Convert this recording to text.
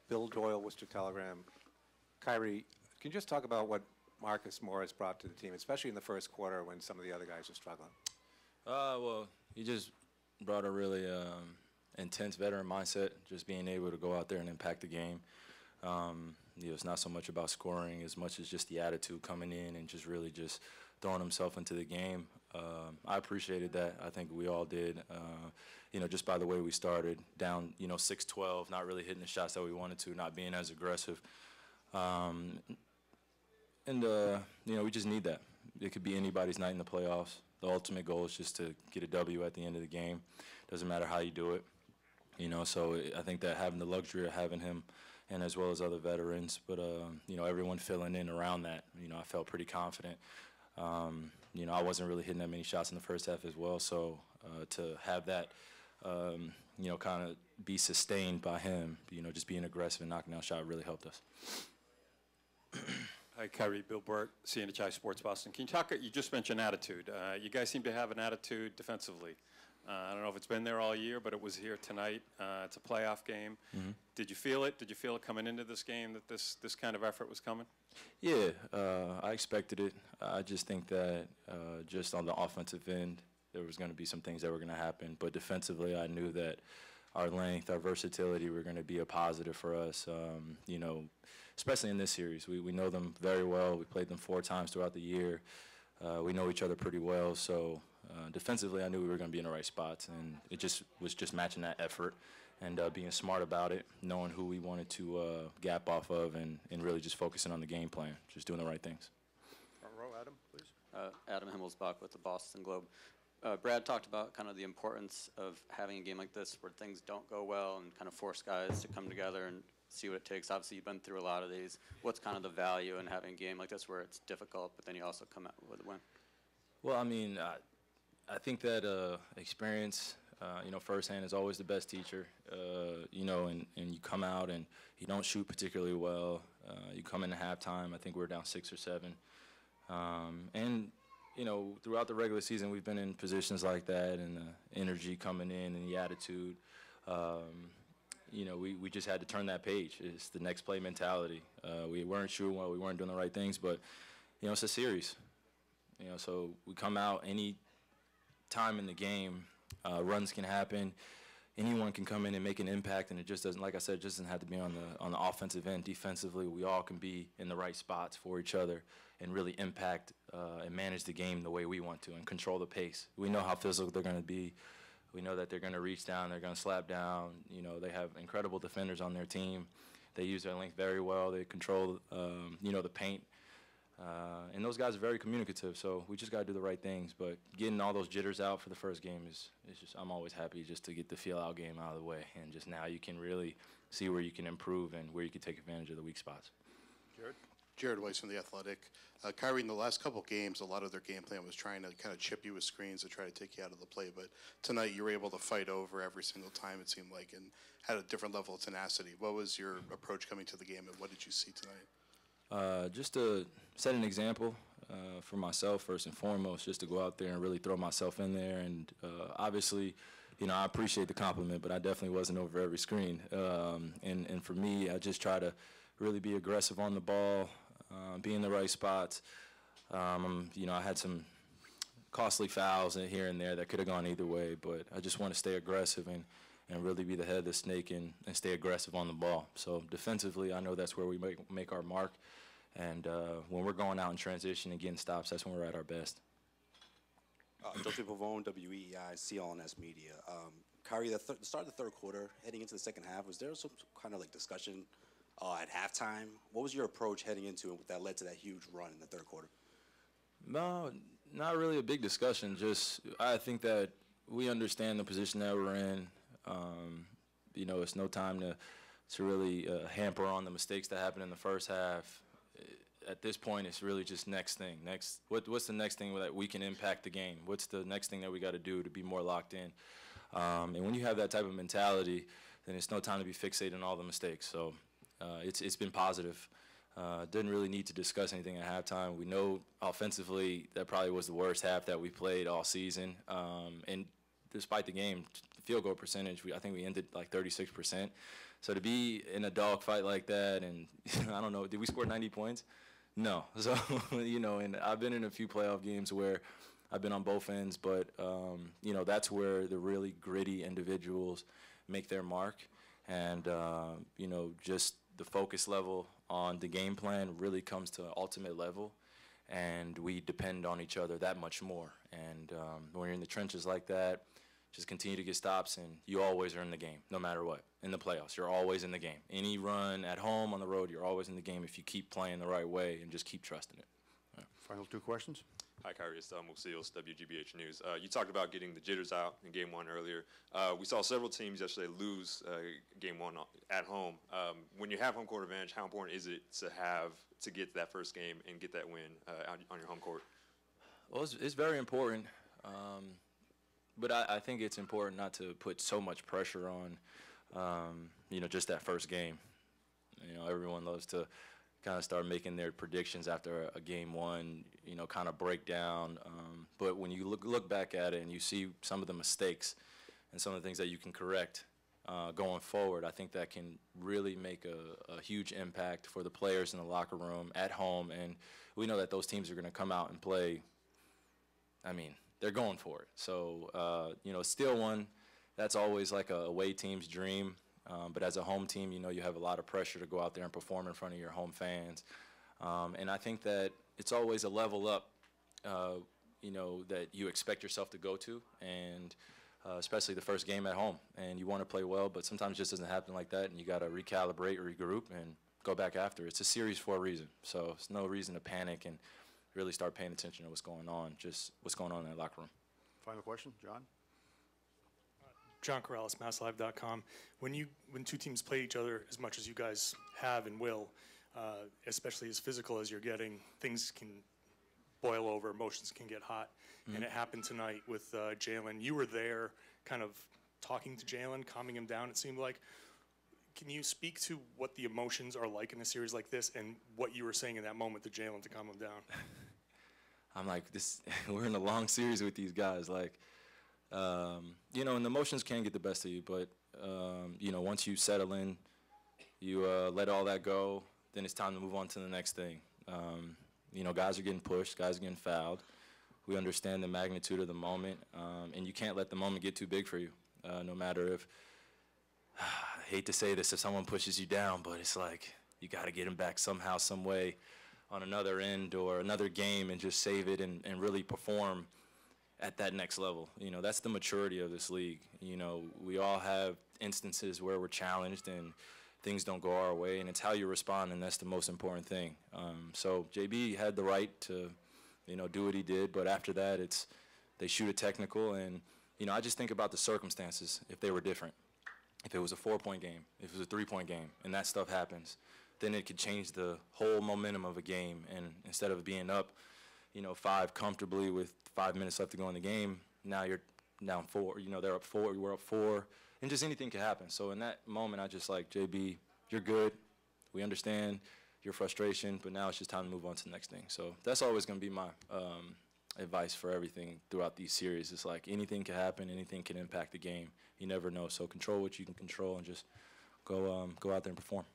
Bill Doyle, Worcester Telegram. Kyrie, can you just talk about what Marcus Morris brought to the team, especially in the first quarter when some of the other guys are struggling? Well, he just brought a really intense veteran mindset, just being able to go out there and impact the game. It's not so much about scoring as much as just the attitude coming in and just really just throwing himself into the game. I appreciated that. I think we all did. Just by the way we started, down, 6-12, not really hitting the shots that we wanted to, not being as aggressive. We just need that. It could be anybody's night in the playoffs. The ultimate goal is just to get a W at the end of the game. Doesn't matter how you do it. So I think that having the luxury of having him and as well as other veterans, but, everyone filling in around that, I felt pretty confident. I wasn't really hitting that many shots in the first half as well, so to have that, kind of be sustained by him, just being aggressive and knocking down shot really helped us. Hi, Kyrie, Bill Burt, CNHI Sports Boston. Can you talk, you just mentioned attitude. You guys seem to have an attitude defensively. I don't know if it's been there all year, but it was here tonight. It's a playoff game. Mm-hmm. Did you feel it? Did you feel it coming into this game that this kind of effort was coming? Yeah, I expected it. I just think that just on the offensive end, there was going to be some things that were going to happen. But defensively, I knew that our length, our versatility were going to be a positive for us, especially in this series. We know them very well. We played them 4 times throughout the year. We know each other pretty well. So defensively, I knew we were going to be in the right spots. And it just was just matching that effort and being smart about it, knowing who we wanted to gap off of and really just focusing on the game plan, just doing the right things. Front row, Adam, please. Adam Himmelsbach with the Boston Globe. Brad talked about kind of the importance of having a game like this where things don't go well and kind of force guys to come together and see what it takes. Obviously, you've been through a lot of these. What's kind of the value in having a game like this where it's difficult, but then you also come out with a win? Well, I mean, I think that experience, firsthand is always the best teacher, and you come out and you don't shoot particularly well. You come into halftime, I think we were down 6 or 7. Throughout the regular season, we've been in positions like that, and the energy coming in and the attitude. We just had to turn that page. It's the next play mentality. We weren't shooting well, we weren't doing the right things, but, it's a series. So we come out any time in the game, runs can happen. Anyone can come in and make an impact, and it just doesn't, like I said, it just doesn't have to be on the offensive end. Defensively, we all can be in the right spots for each other and really impact and manage the game the way we want to and control the pace. We know how physical they're going to be. We know that they're going to reach down, they're going to slap down. They have incredible defenders on their team. They use their length very well. They control, the paint. And those guys are very communicative, so we just got to do the right things. But getting all those jitters out for the first game is just, I'm always happy just to get the feel-out game out of the way. And just now you can really see where you can improve and where you can take advantage of the weak spots. Jared Weiss from The Athletic. Kyrie, in the last couple games, a lot of their game plan was trying to kind of chip you with screens to try to take you out of the play. But tonight you were able to fight over every single time, it seemed like, and had a different level of tenacity. What was your approach coming to the game, and what did you see tonight? Just to set an example for myself, first and foremost, just to go out there and really throw myself in there. And obviously, I appreciate the compliment, but I definitely wasn't over every screen. And for me, I just try to really be aggressive on the ball, be in the right spots. I had some costly fouls in here and there that could have gone either way, but I just want to stay aggressive and really be the head of the snake and stay aggressive on the ball. So defensively, I know that's where we make our mark. And when we're going out in transition and getting stops, that's when we're at our best. Joseph Pavone, WEEI, CLNS Media. Kyrie, the start of the third quarter, heading into the second half, was there some kind of discussion at halftime? What was your approach heading into it that led to that huge run in the third quarter? No, not really a big discussion. Just I think that we understand the position that we're in. It's no time to really hamper on the mistakes that happened in the first half. At this point, it's really just next thing. What's the next thing that we can impact the game? What's the next thing that we got to do to be more locked in? And when you have that type of mentality, then it's no time to be fixated on all the mistakes. So it's been positive. Didn't really need to discuss anything at halftime. We know offensively that probably was the worst half that we played all season. And despite the game, field goal percentage, I think we ended like 36%. So to be in a dogfight like that, and I don't know, did we score 90 points? No. So, you know, and I've been in a few playoff games where I've been on both ends, but, you know, that's where the really gritty individuals make their mark. And, you know, just the focus level on the game plan really comes to an ultimate level. And we depend on each other that much more. And when you're in the trenches like that, just continue to get stops, and you always are in the game, no matter what. In the playoffs, you're always in the game. Any run at home, on the road, you're always in the game if you keep playing the right way and just keep trusting it. Final two questions. Hi, Kyrie. It's Mo Seals, WGBH News. You talked about getting the jitters out in Game 1 earlier. We saw several teams yesterday lose Game 1 at home. When you have home court advantage, how important is it to get to that first game and get that win on your home court? Well, it's very important. But I think it's important not to put so much pressure on, you know, just that first game. You know, everyone loves to kind of start making their predictions after a game one, you know, kind of break down. But when you look back at it and you see some of the mistakes and some of the things that you can correct going forward, I think that can really make a huge impact for the players in the locker room, at home. And we know that those teams are going to come out and play, I mean, they're going for it. So, you know, still one, that's always like a away team's dream. But as a home team, you know, you have a lot of pressure to go out there and perform in front of your home fans. And I think that it's always a level up, you know, that you expect yourself to go to, and especially the first game at home. And you want to play well, but sometimes it just doesn't happen like that, and you got to recalibrate, regroup, and go back after. It's a series for a reason. So it's no reason to panic and really start paying attention to what's going on, just what's going on in that locker room. Final question, John. John Corrales, MassLive.com. When two teams play each other as much as you guys have and will, especially as physical as you're getting, things can boil over, emotions can get hot. And it happened tonight with Jalen. You were there kind of talking to Jalen, calming him down, it seemed like. Can you speak to what the emotions are like in a series like this and what you were saying in that moment to Jalen to calm him down? I'm like, we're in a long series with these guys. Like, you know, and the emotions can get the best of you, but, you know, once you settle in, you let all that go, then it's time to move on to the next thing. You know, guys are getting pushed, guys are getting fouled. We understand the magnitude of the moment, and you can't let the moment get too big for you, no matter if, I hate to say this, if someone pushes you down, but it's like you got to get them back somehow, some way on another end or another game and just save it and really perform at that next level. You know, that's the maturity of this league. You know, we all have instances where we're challenged and things don't go our way, and it's how you respond, and that's the most important thing. So JB had the right to, you know, do what he did, but after that, they shoot a technical, and, you know, I just think about the circumstances if they were different. If it was a 4-point game, if it was a 3-point game, and that stuff happens, then it could change the whole momentum of a game. And instead of being up, you know, 5 comfortably with 5 minutes left to go in the game, now you're down 4. You know, they're up 4, we're up 4, and just anything can happen. So in that moment, I just like, JB, you're good. We understand your frustration, but now it's just time to move on to the next thing. So that's always going to be my advice for everything throughout these series. It's like anything can happen, anything can impact the game. You never know. So control what you can control and just go out there and perform.